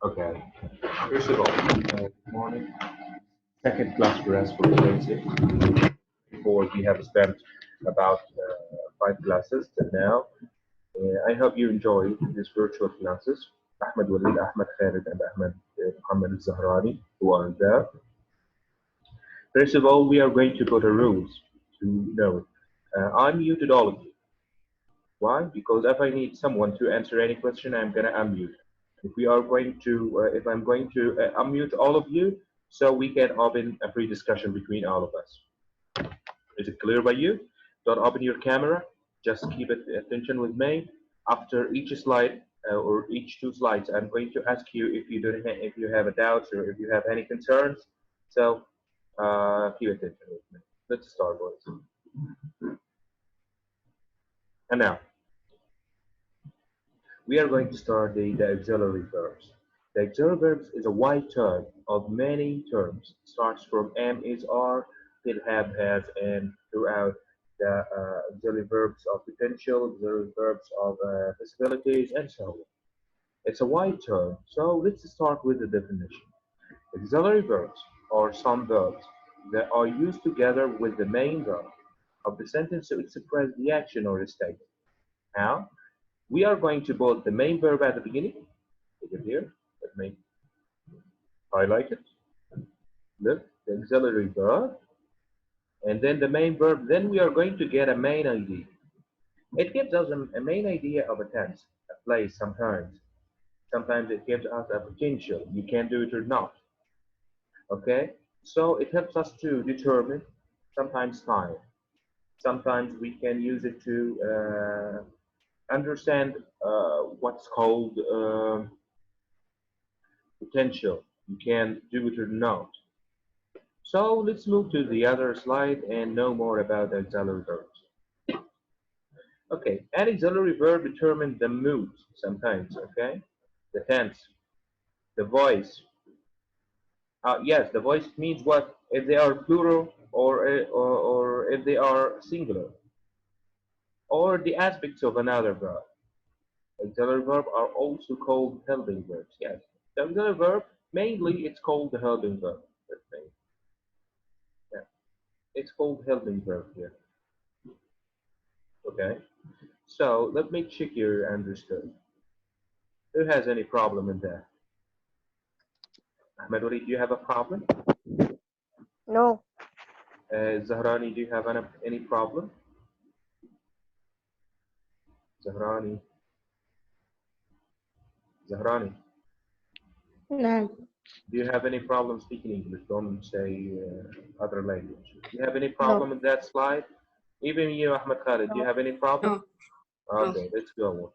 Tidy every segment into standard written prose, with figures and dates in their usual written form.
Okay. First of all, good morning. Second class for us for today. Before we have spent about five classes till now. I hope you enjoy these virtual classes. Ahmed Walid, Ahmed Khalid, and Ahmed Muhammad Zahrani, who are there. First of all, we are going to put a rules to know. I muted all of you. Why? Because if I need someone to answer any question, I'm gonna unmute. If I'm going to unmute all of you, so we can open a free discussion between all of us. Is it clear by you? Don't open your camera. Just keep it attention with me. After each slide or each two slides, I'm going to ask you if you have a doubt or if you have any concerns. So keep attention with me. Let's start, boys. And now we are going to start the auxiliary verbs. The auxiliary verbs is a wide term of many terms. It starts from am, is, are, till have, has, and throughout the auxiliary verbs of potential, auxiliary verbs of possibilities, and so on. It's a wide term, so let's start with the definition. Auxiliary verbs are some verbs that are used together with the main verb of the sentence to express the action or the state. How? We are going to put the main verb at the beginning. Take it here. Let me highlight it. Look, the auxiliary verb, and then the main verb. Then we are going to get a main idea. It gives us a main idea of a tense, a place sometimes. Sometimes it gives us a potential. You can do it or not. Okay? So it helps us to determine sometimes time. Sometimes we can use it to understand what's called potential. You can do it or not. So let's move to the other slide and know more about auxiliary verbs. Okay, an auxiliary verb determines the mood sometimes, okay? The tense, the voice. Yes, the voice means what? If they are plural or if they are singular. Or the aspects of another verb. Auxiliary verbs are also called helping verbs, yes. The auxiliary verb, mainly it's called the helping verb. Yeah, it's called helping verb here. Okay, so let me check your understood. Who has any problem in that? Ahmed Wali, do you have a problem? No. Zahrani, do you have any problem? Zahrani. Zahrani, No. do you have any problem speaking English? Don't say other language. Do you have any No. problem in that slide? Even you, Ahmed Khalid, do you have any problem? No. Okay, let's go.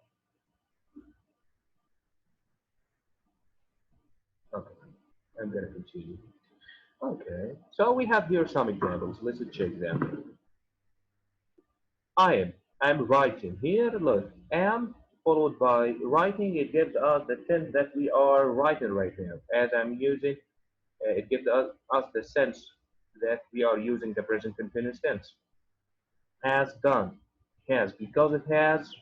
Okay, I'm gonna continue. Okay, so we have here some examples. Let's check them. I'm writing. Here, look, am followed by writing. It gives us the tense that we are writing right now. As I'm using, it gives us the sense that we are using the present continuous tense. Has done. Has, because it has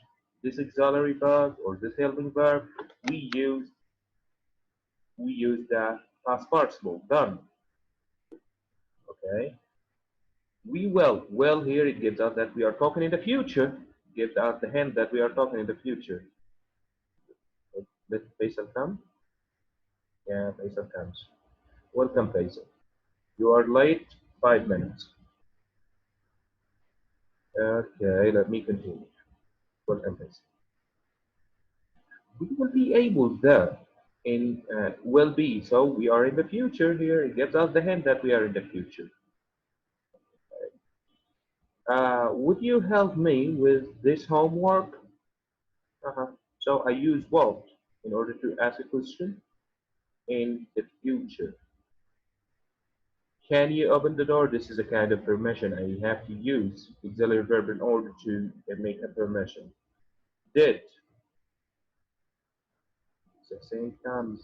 this auxiliary verb or this helping verb, we use the past participle, done. Okay. We will. Well, here it gives us that we are talking in the future. Gives us the hint that we are talking in the future. Let Faisal come. Yeah, Faisal comes. Welcome, Faisal. You are late 5 minutes. Okay, let me continue. Welcome, Faisal. We will be able there in will be. So we are in the future here. It gives us the hint that we are in the future. Would you help me with this homework? So I use what in order to ask a question in the future. Can you open the door? This is a kind of permission. I have to use auxiliary verb in order to make a permission. Did. So same comes.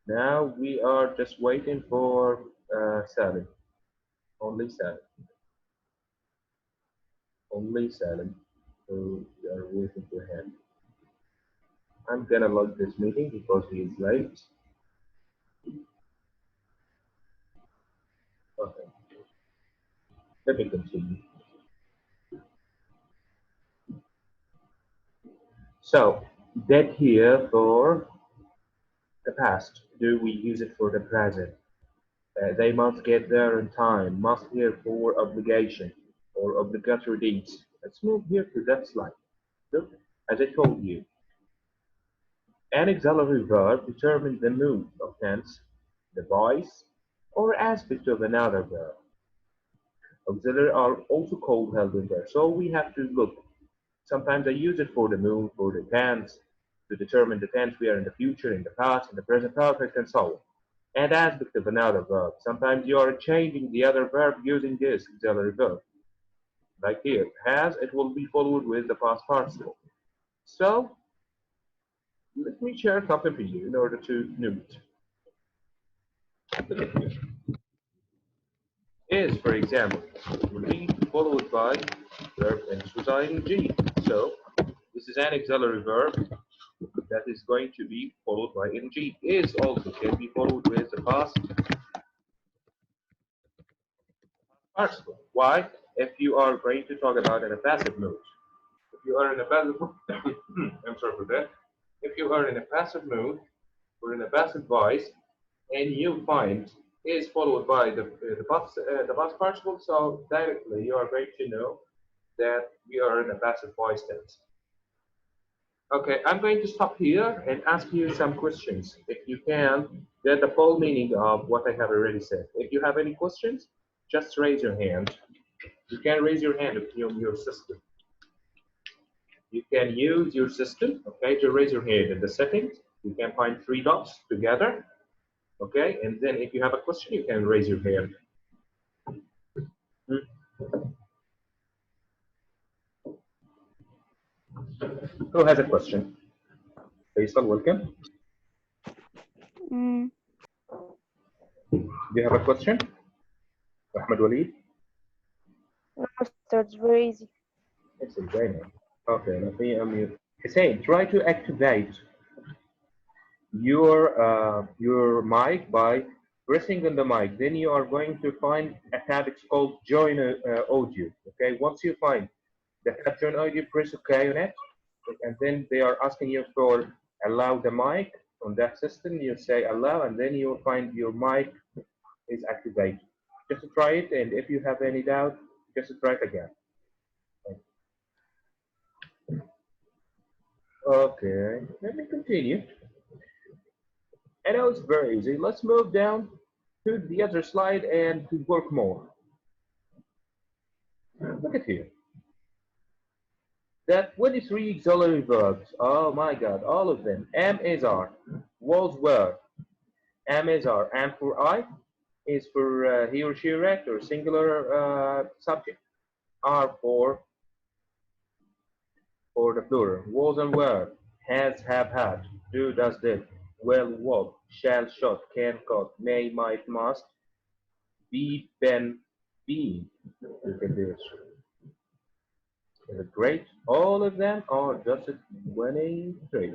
Now we are just waiting for Salim. Only Salim. Only Salim. So we are waiting for him. I'm gonna log this meeting because he is late. Okay, let me continue. So, that here for the past. Do we use it for the present? They must get there in time. Must here for obligation or obligatory deeds. Let's move here to that slide. Look, as I told you, an auxiliary verb determines the mood of tense, the voice, or aspect of another verb. Auxiliary are also called helping verbs. So we have to look. Sometimes I use it for the mood, for the tense, to determine the tense we are in the future, in the past, in the present perfect, and so on. And aspect of another verb. Sometimes you are changing the other verb using this auxiliary verb. Like here, has, it will be followed with the past participle. So let me share something for you in order to note. Look at here. Is, for example, will be followed by verb emphasizing G. So this is an auxiliary verb that is going to be followed by ing. Is also can be followed with the past participle. Why? If you are going to talk about in a passive mood. If you are in a passive mood, I'm sorry for that. If you are in a passive mood or in a passive voice, and you find is followed by the past participle, so directly you are going to know that we are in a passive voice tense. Okay, I'm going to stop here and ask you some questions. If you can get the full meaning of what I have already said. If you have any questions, just raise your hand. You can raise your hand if you're on your system. You can use your system, okay, to raise your hand. In the settings, you can find three dots together, okay, and then if you have a question, you can raise your hand. Who has a question? Faisal, welcome. Mm, Do you have a question? Ahmed Waleed? no, sir, it's very easy. It's a very nice. Okay, let me unmute. Hussein, try to activate your mic by pressing on the mic. Then you are going to find a tab. It's called Join Audio. Okay, once you find the tab Join Audio, press OK on it, and then they are asking you for allow the mic on that system. You say allow, and then you will find your mic is activated. Just try it, and if you have any doubt, just try it again. Okay, let me continue. I know it's very easy. Let's move down to the other slide and to work more. Look at here. That 23 auxiliary verbs. Oh my God, all of them. Am is are. Was were. Am is are. Am for I is for he or she erect or singular subject. Are for the plural. Was and were. Has, have, had. Do, does, did. Will, would. Shall, should. Can, could. May, might, must. Be, been, being. You can do it. Is it great? All of them are just 23.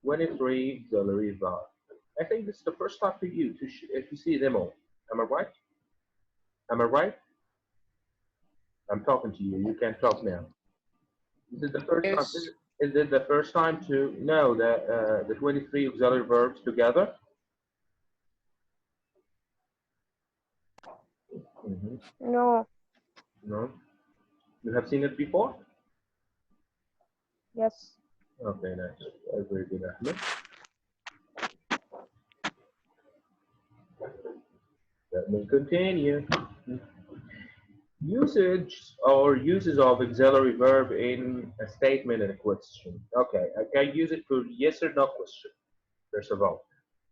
23 auxiliary verbs. I think this is the first time for you to see them all. Am I right? Am I right? I'm talking to you. You can talk now. Is it the first time? Yes, Is it the first time to know the 23 auxiliary verbs together? Mhm. No, No. You have seen it before? yes. Okay, nice. Very good, Ahmed. Let me continue. Usage or uses of auxiliary verb in a statement and a question. Okay, I can use it for yes or no question, first of all.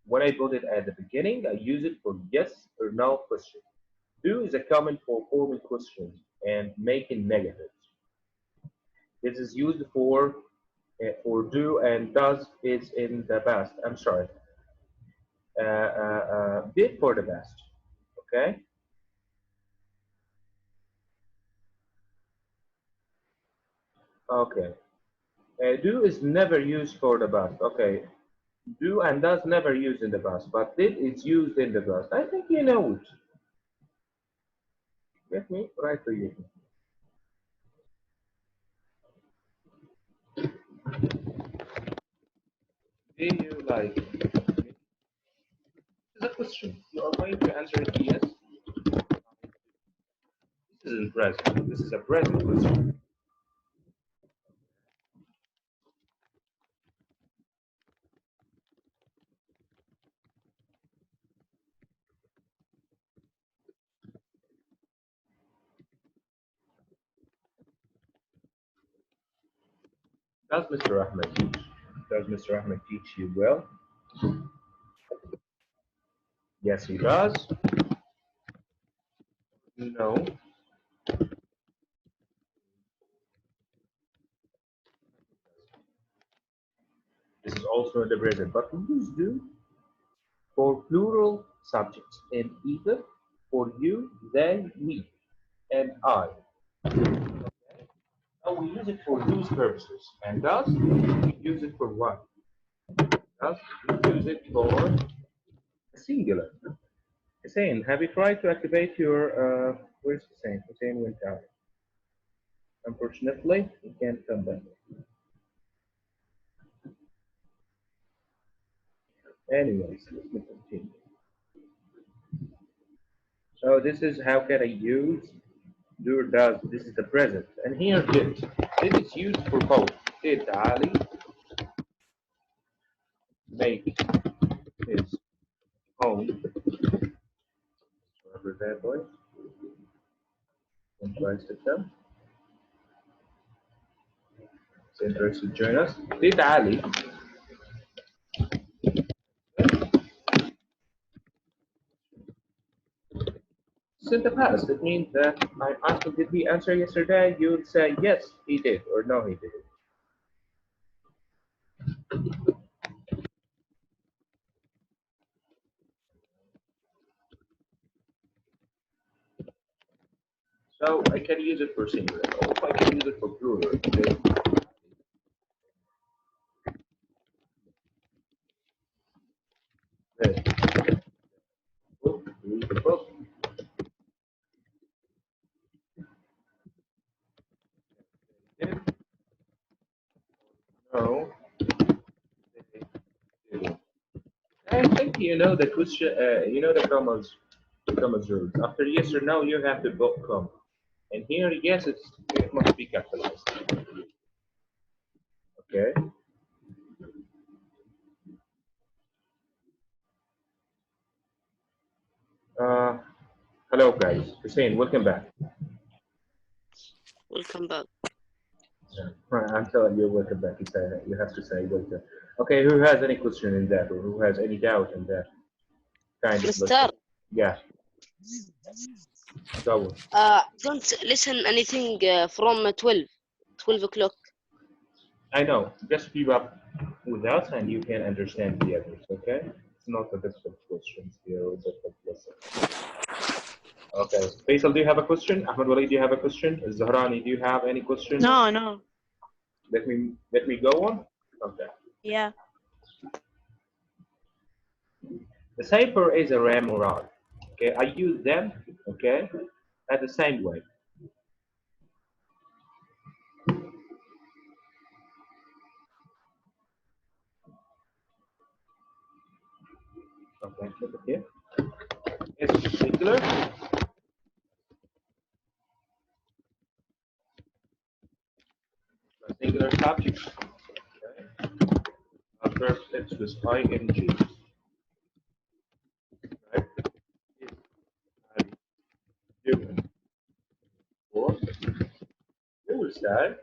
When I put it at the beginning, I use it for yes or no question. Do is a comment for forming questions and making negatives. This is used for do and does is in the past. I'm sorry. Did for the past. Okay. Okay. Do is never used for the past. Okay. Do and does never used in the past, but did is used in the past. I think you know it. Let me write for you. Do you like? This is a question. You are going to answer it yes. This isn't present. This is a present question. Does Mr. Ahmed teach? Does Mr. Ahmed teach you well? Yes, he does. No. This is also in the present, but we use do for plural subjects in either for you, they, me, and I. Now we use it for those purposes. And thus, we use it for what? Thus, we use it for singular. Hussein, have you tried to activate your, where's Hussein? Hussein went out. Unfortunately, he can't come back. Anyways, let me continue. So this is how can I use do or does. This is the present. And here did. Did is used for both. Did Ali make his home? Remember that boy? And tries to come. It's interested to join us. Did Ali it's in the past? It means that I asked him, did he answer yesterday? You would say yes, he did, or no, he didn't. So I can use it for singular. Also, I can use it for plural. Okay. Read book, read the book. Did, no, they didn't. I think you know the question. You know the commas rules. After yes or no, you have to both comma. And here, yes, it must be capitalized. Okay. Uh, hello, guys. Hussein, welcome back. Welcome back. Yeah. Right, I'm telling you, welcome back. You have to say welcome. Okay, who has any question in that, or who has any doubt in that kind of Mister, lesson? Yeah, go on. don't listen anything from 12 o'clock. I know. Just keep up with us, and you can understand the others. Okay? It's not a difficult question here or difficult lesson. Okay. Faisal, do you have a question? Ahmed Wali, do you have a question? Zahrani, do you have any question? No, no. Let me go on. Okay. Yeah. The cipher is a RAM or R. Okay, I use them. Okay, at the same way. Okay, look at here. It's singular. A singular subject. Okay. A verb ends with ing. Right? Is doing. Or you will say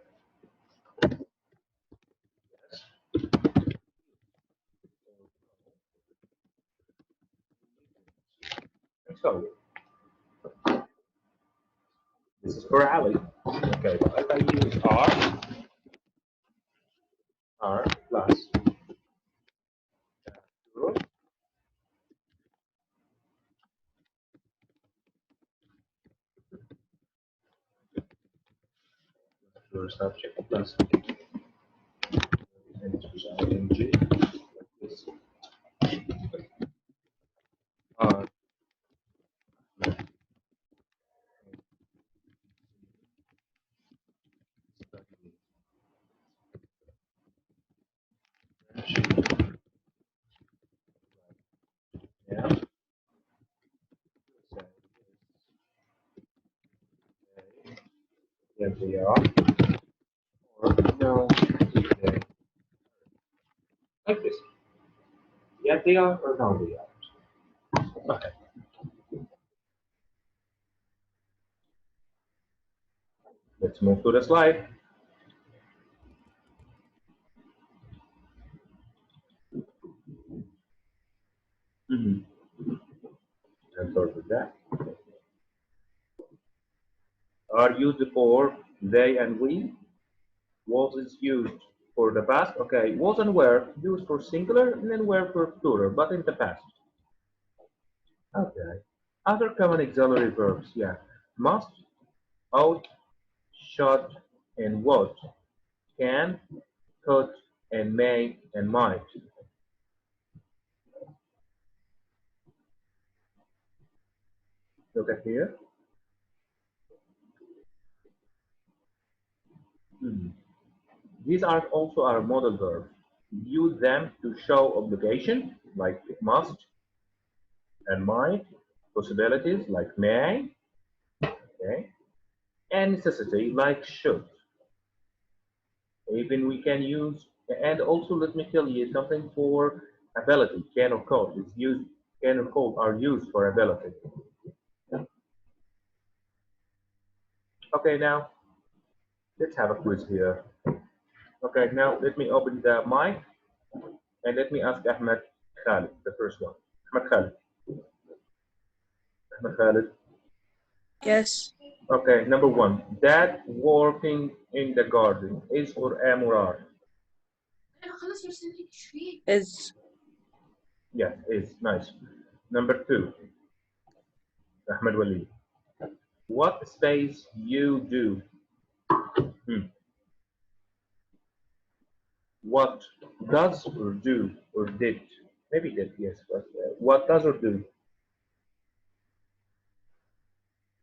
and so this is for Ali. Okay, but if I use R plus your subject plus ends with ing. Like this. yes, they are. Or no, they, like this. Yes, they are, or no, they are. Okay, let's move to the slide. Mm-hmm. And sort of that. Are used for they and we. Was is used for the past. Okay, was and were used for singular and then were for plural, but in the past. Okay. Other common auxiliary verbs, yeah. Must, ought, should, and would. Can, could, and may, and might. Look at here. Mhm. These are also our modal verbs. Use them to show obligation, like must and might, possibilities, like may, okay, and necessity, like should. Even we can use, and also let me tell you something for ability, can or could is used, can or could are used for ability. Okay, now let's have a quiz here. Okay, now let me open the mic and let me ask Ahmed Khalid, the first one. Ahmed Khalid. Ahmed Khalid. Yes. Okay, number one. Dad working in the garden is or am or are? Is. Yes, is. Nice. Number two. Ahmed Wali. What space you do? Hmm. What does or do or did? Maybe did, yes. But what does or do?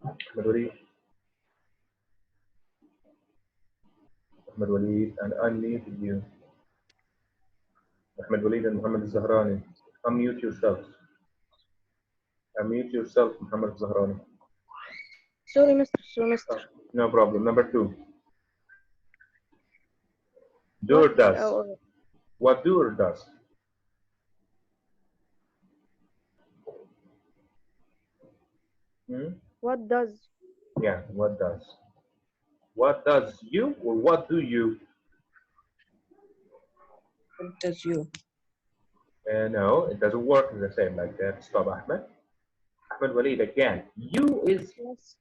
Ahmed Wali. Ahmed Wali, and unmuted you. Ahmed Wali and Muhammad Zahrani. Unmute yourselves. Unmute yourself, Muhammad Zahrani. Sorry, Mr. No problem. Number two. Do or What does. What do or does? Hmm? what does Yeah, what does? What does you or what do you? What does you? No, it doesn't work the same like that. Stop, Ahmed. Ahmed Walid again. You is yes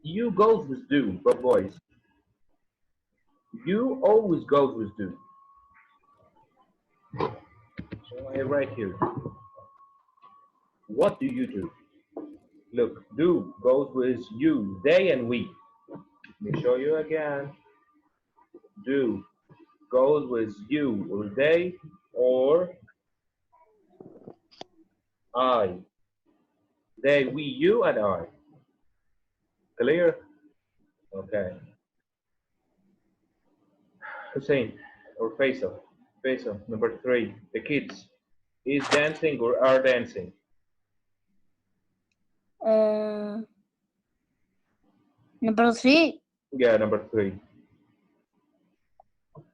you goes with do, but boys. You always goes with do. So I write here. What do you do? Look, do goes with you, they, and we. Let me show you again. Do goes with you or they or I. They, we, you, and I. Clear? Okay. Hussein or Faisal. Faisal, number three. The kids is dancing or are dancing. Number three. Yeah, number three.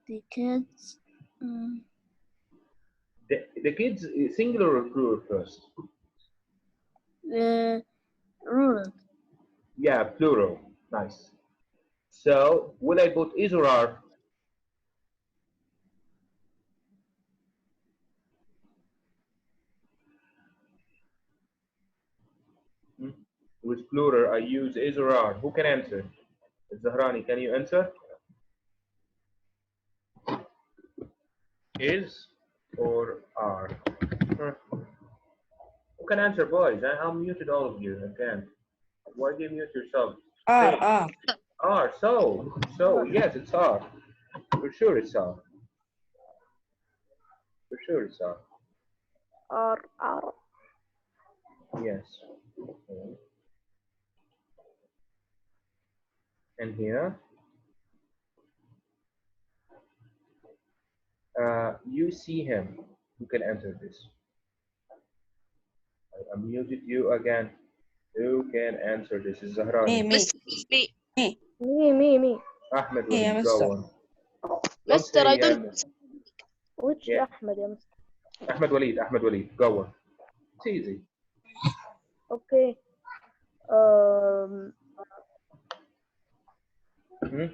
The kids. The kids is singular or plural first? Rural. Yeah, plural. Nice. So will I put is or are? Hmm? With plural, I use is or are. Who can answer? Zahrani, can you answer? Is or are? Huh. Who can answer, boys? I unmuted all of you again. Why do you mute yourself? Say are. So yes, it's are. For sure, it's are. For sure, it's are. are Yes. Okay. And here, you see him. Who can answer this? I unmuted you again. Who can answer this? Is Zahrani. Me. Miss me. Me. Me. Ahmed Yeah, Walid, Mister. go on. Don't Mister, say I don't. Which yeah. Ahmed يا مستر? Ahmed Walid, go on. It's easy. Okay. Hmm?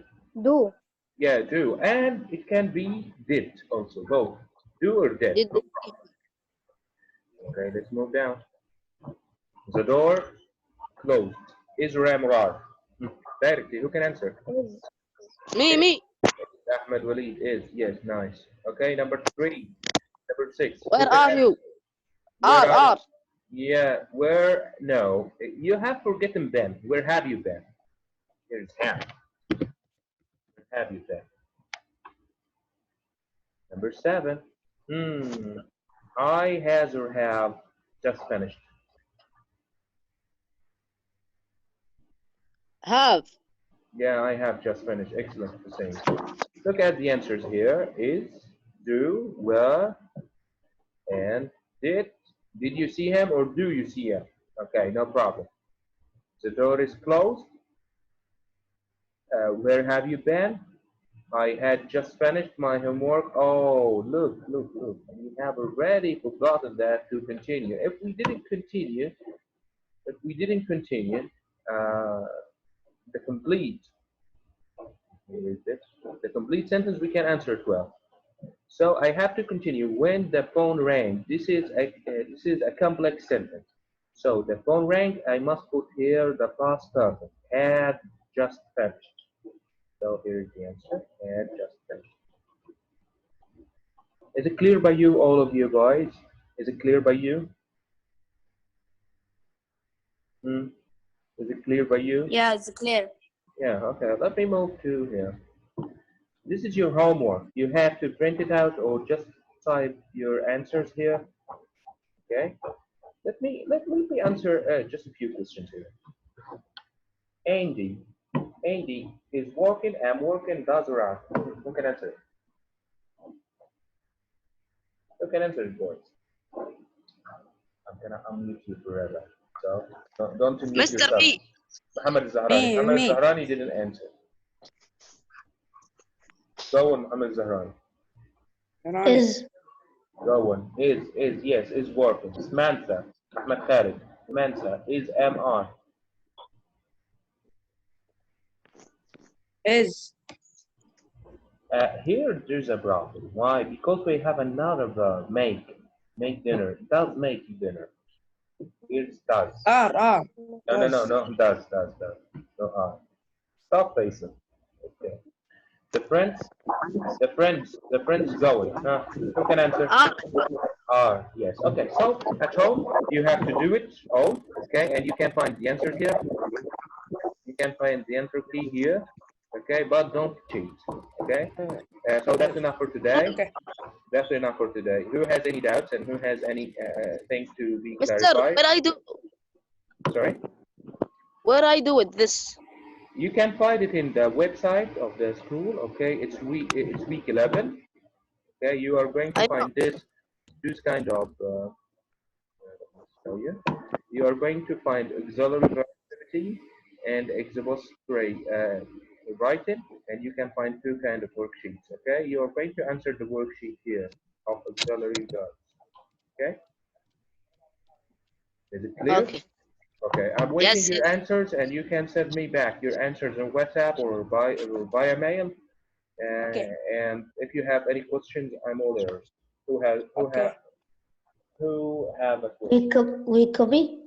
Do. Yeah, do. And it can be did also, both. Do or did. Did Okay, let's move down. The door closed. Is Ram Rad? Directly, who can answer? Is. me? Ahmed Walid is. Yes, nice. Okay, number 3. Number 6. Who Where can are answer? you? Where are you? R. Yeah, where? No. You have forgotten been. Where have you been? Here's have. Where have you been? Number 7. I has or have just finished. Have. Yeah, I have just finished. Excellent. The same. Look at the answers here. Is, do, were, and did. Did you see him or do you see him? Okay, no problem. The door is closed. Where have you been? I had just finished my homework. Oh, look. We have already forgotten that to continue. If we didn't continue, the complete, the complete sentence, we can answer 12. So I have to continue. When the phone rang, this is a complex sentence. So the phone rang, I must put here the past perfect. Had just finished. So here is the answer. Had just finished. Is it clear by you, all of you guys? Is it clear by you? Is it clear by you? Yeah, it's clear. Yeah, okay. Let me move to here. This is your homework. You have to print it out or just type your answers here. Okay. Let me answer just a few questions here. Andy is working. I'm working. Does or are? Who can answer it? Who can answer it, boys? I'm gonna unmute you forever. So don't unmute Mister yourself. me. Muhammad Zahrani. Muhammad Me. Zahrani didn't answer. Go on, Muhammad Zahrani. Is. Go on. Is yes, is working. Samantha. Ahmed Khalid. Samantha is MR. Is. Here there's a problem. Why? Because we have another verb, make. Make dinner. Does make dinner. Here's does. R. No. Does. No are. Stop facing. Okay. The friends going. Who can answer? R. Are. Yes. Okay. So at home you have to do it all. Okay, and you can find the answer here. You can find the answer key here. Okay, but don't cheat. Okay. So that's enough for today. Okay. That's enough for today. Who has any doubts and who has any things to be Mister, clarified? where Sorry? I do with this? You can find it in the website of the school. Okay, it's week 11. Okay, you are going to I know. find this kind of show you. You are going to find auxiliary verb activity and expository writing, and you can find two kind of worksheets. Okay, you are going to answer the worksheet here of auxiliary verbs. Okay, is it clear? Okay. Okay, I'm waiting Yes. your answers, and you can send me back your answers on WhatsApp or via mail. Okay. And if you have any questions, I'm all ears. Who have a question? We copy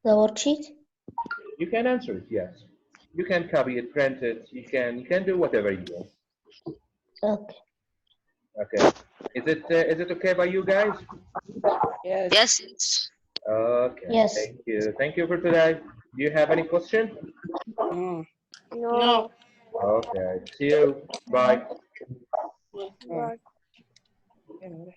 the worksheet. You can answer it. Yes, you can copy it, print it. You can do whatever you want. Okay. Okay. Is it okay by you guys? Yes. Yes. Okay. Yes. Thank you. Thank you for today. Do you have any question? No. No. Okay. See you. Bye. Bye. Yeah.